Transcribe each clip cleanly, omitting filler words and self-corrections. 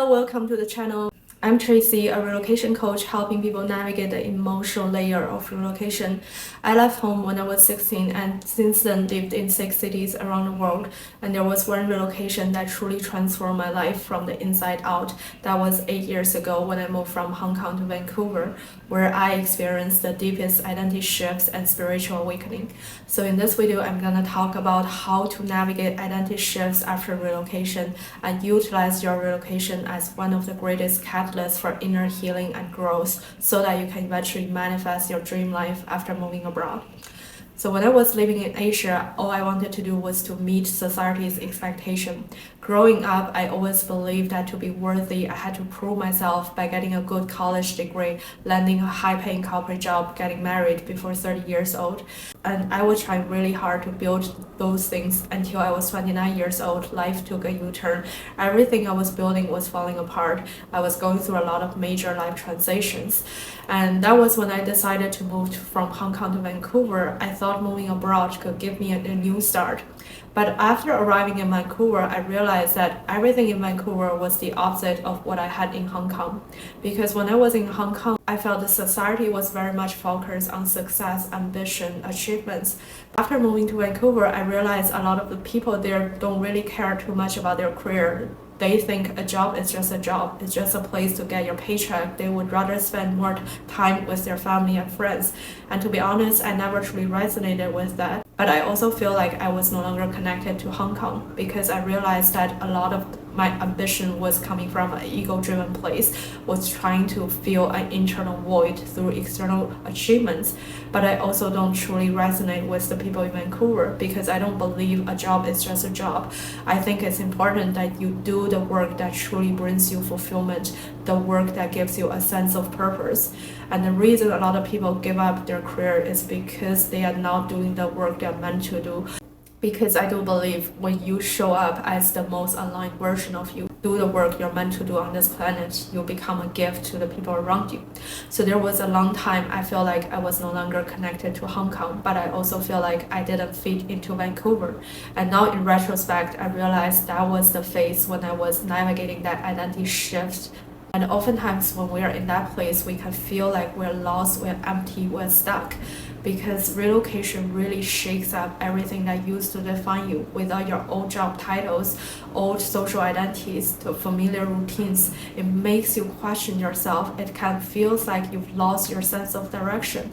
Hello, welcome to the channel. I'm Tracey, a relocation coach helping people navigate the emotional layer of relocation. I left home when I was 16 and since then lived in 6 cities around the world. And there was one relocation that truly transformed my life from the inside out. That was 8 years ago when I moved from Hong Kong to Vancouver, where I experienced the deepest identity shifts and spiritual awakening. So in this video, I'm gonna talk about how to navigate identity shifts after relocation and utilize your relocation as one of the greatest catalysts for inner healing and growth so that you can eventually manifest your dream life after moving abroad. So when I was living in Asia, all I wanted to do was to meet society's expectation. Growing up, I always believed that to be worthy, I had to prove myself by getting a good college degree, landing a high-paying corporate job, getting married before 30 years old. And I was trying really hard to build those things until I was 29 years old. Life took a U-turn. Everything I was building was falling apart. I was going through a lot of major life transitions. And that was when I decided to move from Hong Kong to Vancouver. I thought moving abroad could give me a new start. But after arriving in Vancouver, I realized that everything in Vancouver was the opposite of what I had in Hong Kong. Because when I was in Hong Kong, I felt the society was very much focused on success, ambition, achievements. After moving to Vancouver, I realized a lot of the people there don't really care too much about their career. They think a job is just a job. It's just a place to get your paycheck. They would rather spend more time with their family and friends. And to be honest, I never truly resonated with that. But I also feel like I was no longer connected to Hong Kong because I realized that a lot of my ambition was coming from an ego-driven place, was trying to fill an internal void through external achievements. But I also don't truly resonate with the people in Vancouver because I don't believe a job is just a job. I think it's important that you do the work that truly brings you fulfillment, the work that gives you a sense of purpose. And the reason a lot of people give up their career is because they are not doing the work they're meant to do. Because I do believe when you show up as the most aligned version of you, do the work you're meant to do on this planet, you'll become a gift to the people around you. So there was a long time I feel like I was no longer connected to Hong Kong, but I also feel like I didn't fit into Vancouver. And now in retrospect, I realized that was the phase when I was navigating that identity shift. And oftentimes when we are in that place, we can feel like we're lost, we're empty, we're stuck. Because relocation really shakes up everything that used to define you. Without your old job titles, old social identities, to familiar routines, it makes you question yourself. It can feel like you've lost your sense of direction.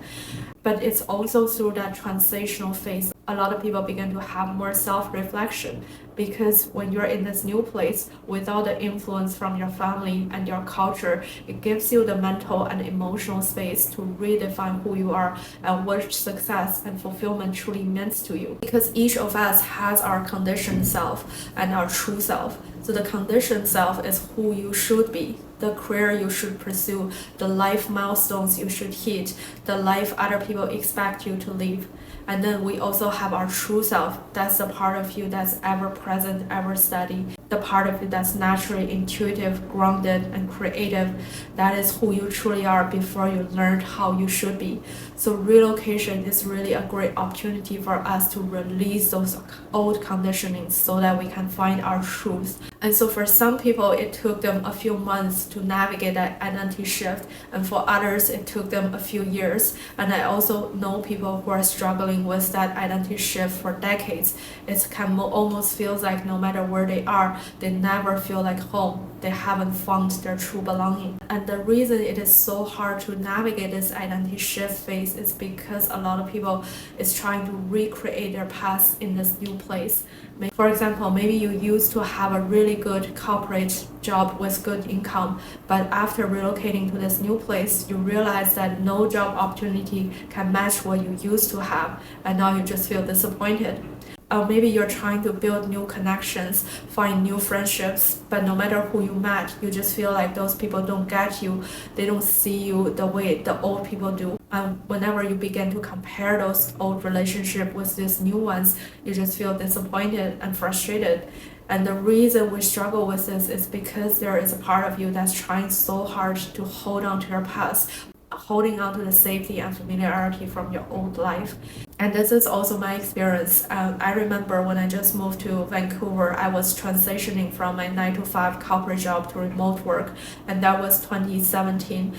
But it's also through that transitional phase, a lot of people begin to have more self-reflection because when you're in this new place, without the influence from your family and your culture, it gives you the mental and emotional space to redefine who you are and what success and fulfillment truly means to you. Because each of us has our conditioned self and our true self. So the conditioned self is who you should be, the career you should pursue, the life milestones you should hit, the life other people expect you to live. And then we also have our true self. That's the part of you that's ever present, ever steady. The part of you that's naturally intuitive, grounded, and creative. That is who you truly are before you learned how you should be. So relocation is really a great opportunity for us to release those old conditionings so that we can find our truth. And so for some people, it took them a few months to navigate that identity shift. And for others, it took them a few years. And I also know people who are struggling with that identity shift for decades. It can almost feels like no matter where they are, they never feel like home. They haven't found their true belonging. And the reason it is so hard to navigate this identity shift phase is because a lot of people is trying to recreate their past in this new place. For example, maybe you used to have a really good corporate job with good income, but after relocating to this new place, you realize that no job opportunity can match what you used to have, and now you just feel disappointed. Or maybe you're trying to build new connections, find new friendships, but no matter who you met, you just feel like those people don't get you. They don't see you the way the old people do. And whenever you begin to compare those old relationships with these new ones, you just feel disappointed and frustrated. And the reason we struggle with this is because there is a part of you that's trying so hard to hold on to your past, holding on to the safety and familiarity from your old life. And this is also my experience. I remember when I just moved to Vancouver, I was transitioning from my 9 to 5 corporate job to remote work, and that was 2017.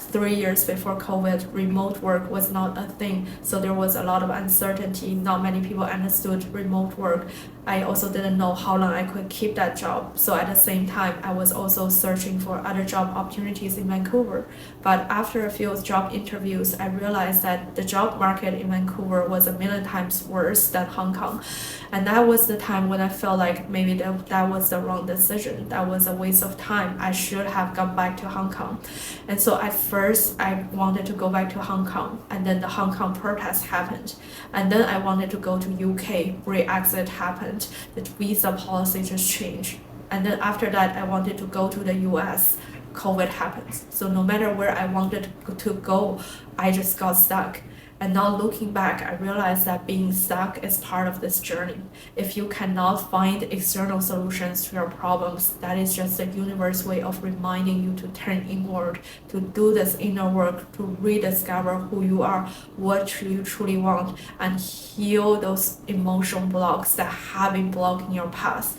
3 years before COVID, remote work was not a thing, so there was a lot of uncertainty. Not many people understood remote work. I also didn't know how long I could keep that job. So at the same time, I was also searching for other job opportunities in Vancouver. But after a few job interviews, I realized that the job market in Vancouver was a million times worse than Hong Kong. And that was the time when I felt like maybe that was the wrong decision. That was a waste of time. I should have gone back to Hong Kong. And so at first, I wanted to go back to Hong Kong. And then the Hong Kong protest happened. And then I wanted to go to UK. Brexit happened. The visa policy just changed. And then after that, I wanted to go to the US. COVID happens. So no matter where I wanted to go, I just got stuck. And now looking back, I realized that being stuck is part of this journey. If you cannot find external solutions to your problems, that is just the universe's way of reminding you to turn inward, to do this inner work, to rediscover who you are, what you truly want, and heal those emotional blocks that have been blocking your path.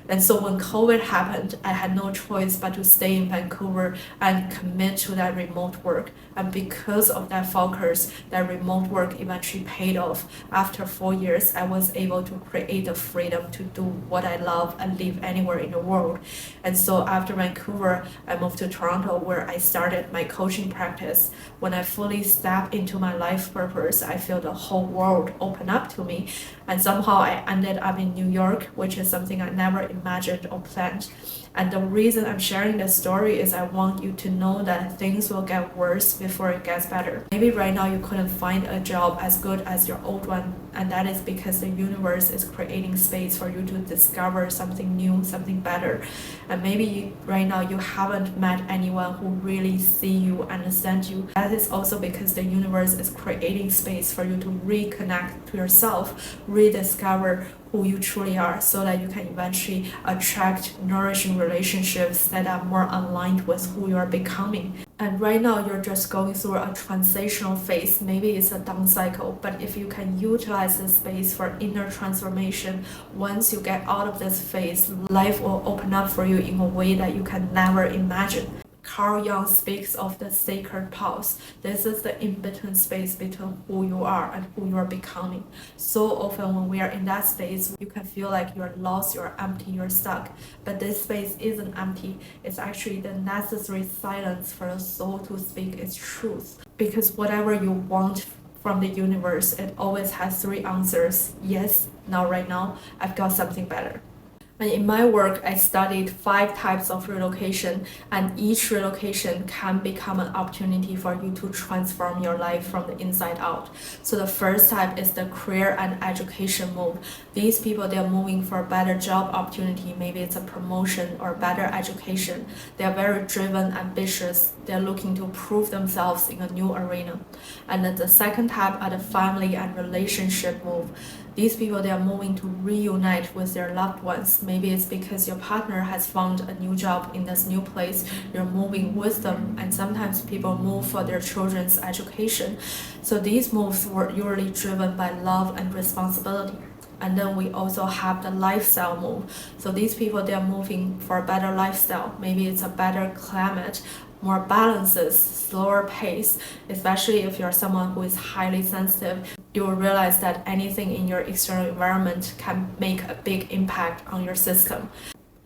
And so when COVID happened, I had no choice but to stay in Vancouver and commit to that remote work. And because of that focus, that remote work eventually paid off. After 4 years, I was able to create the freedom to do what I love and live anywhere in the world. And so after Vancouver, I moved to Toronto, where I started my coaching practice. When I fully stepped into my life purpose, I feel the whole world open up to me. And somehow I ended up in New York, which is something I never imagined or planned. And the reason I'm sharing this story is I want you to know that things will get worse before it gets better. Maybe right now you couldn't find a job as good as your old one, and that is because the universe is creating space for you to discover something new, something better. And maybe right now you haven't met anyone who really see you, understand you. That is also because the universe is creating space for you to reconnect to yourself, rediscover who you truly are, so that you can eventually attract nourishing relationships that are more aligned with who you are becoming. And right now you're just going through a transitional phase. Maybe it's a down cycle, but if you can utilize this space for inner transformation, once you get out of this phase, life will open up for you in a way that you can never imagine. Carl Jung speaks of the sacred pause. This is the in-between space between who you are and who you are becoming. So often when we are in that space, you can feel like you're lost, you're empty, you're stuck. But this space isn't empty. It's actually the necessary silence for the soul to speak its truth. Because whatever you want from the universe, it always has 3 answers. Yes, now right now, I've got something better. And in my work, I studied 5 types of relocation, and each relocation can become an opportunity for you to transform your life from the inside out. So the first type is the career and education move. These people, they're moving for a better job opportunity. Maybe it's a promotion or better education. They're very driven, ambitious. They're looking to prove themselves in a new arena. And then the second type are the family and relationship move. These people, they are moving to reunite with their loved ones. Maybe it's because your partner has found a new job in this new place. You're moving with them, and sometimes people move for their children's education. So these moves were usually driven by love and responsibility. And then we also have the lifestyle move. So these people, they're moving for a better lifestyle. Maybe it's a better climate, more balances, slower pace, especially if you're someone who is highly sensitive. You will realize that anything in your external environment can make a big impact on your system.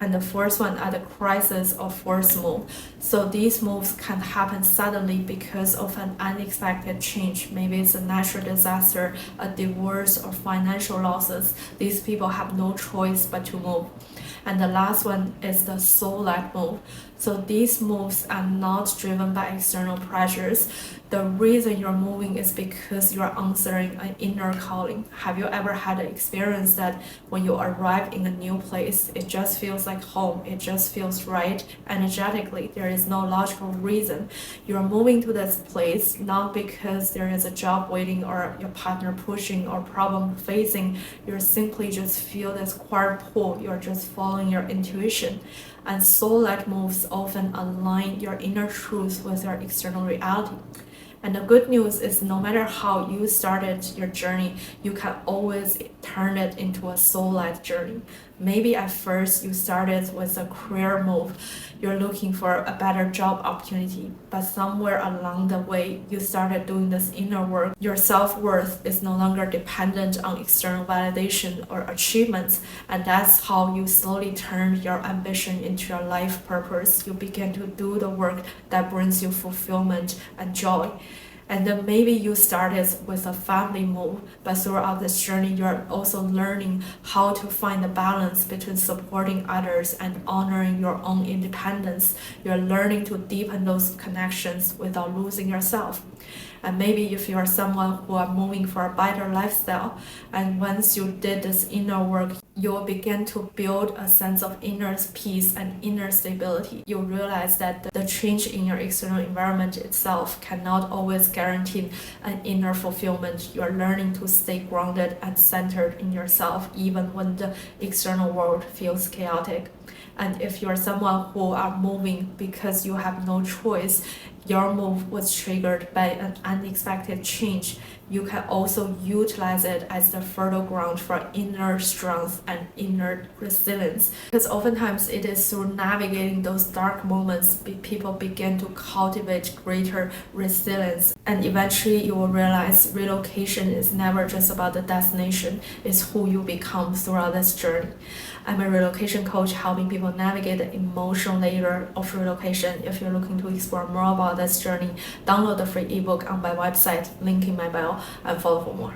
And the fourth one are the crisis or forced move. So these moves can happen suddenly because of an unexpected change. Maybe it's a natural disaster, a divorce, or financial losses. These people have no choice but to move. And the last one is the soul-led move. So these moves are not driven by external pressures. The reason you're moving is because you're answering an inner calling. Have you ever had an experience that when you arrive in a new place, it just feels like home, it just feels right energetically? There is no logical reason. You're moving to this place not because there is a job waiting or your partner pushing or problem facing. You simply just feel this quiet pull. You're just following your intuition. And soul-led moves often align your inner truth with your external reality. And the good news is no matter how you started your journey, you can always turn it into a soul-led journey. Maybe at first you started with a career move, you're looking for a better job opportunity, but somewhere along the way you started doing this inner work. Your self-worth is no longer dependent on external validation or achievements, and that's how you slowly turned your ambition into your life purpose. You begin to do the work that brings you fulfillment and joy. And then maybe you started with a family move, but throughout this journey, you're also learning how to find the balance between supporting others and honoring your own independence. You're learning to deepen those connections without losing yourself. And maybe if you are someone who are moving for a better lifestyle, and once you did this inner work, you will begin to build a sense of inner peace and inner stability. You realize that the change in your external environment itself cannot always guarantee an inner fulfillment. You are learning to stay grounded and centered in yourself even when the external world feels chaotic. And if you are someone who are moving because you have no choice, your move was triggered by an unexpected change, you can also utilize it as the fertile ground for inner strength and inner resilience. Because oftentimes it is through navigating those dark moments people begin to cultivate greater resilience. And eventually you will realize relocation is never just about the destination, it's who you become throughout this journey. I'm a relocation coach helping people navigate the emotional layer of relocation. If you're looking to explore more about this journey, download the free ebook on my website, link in my bio, and follow for more.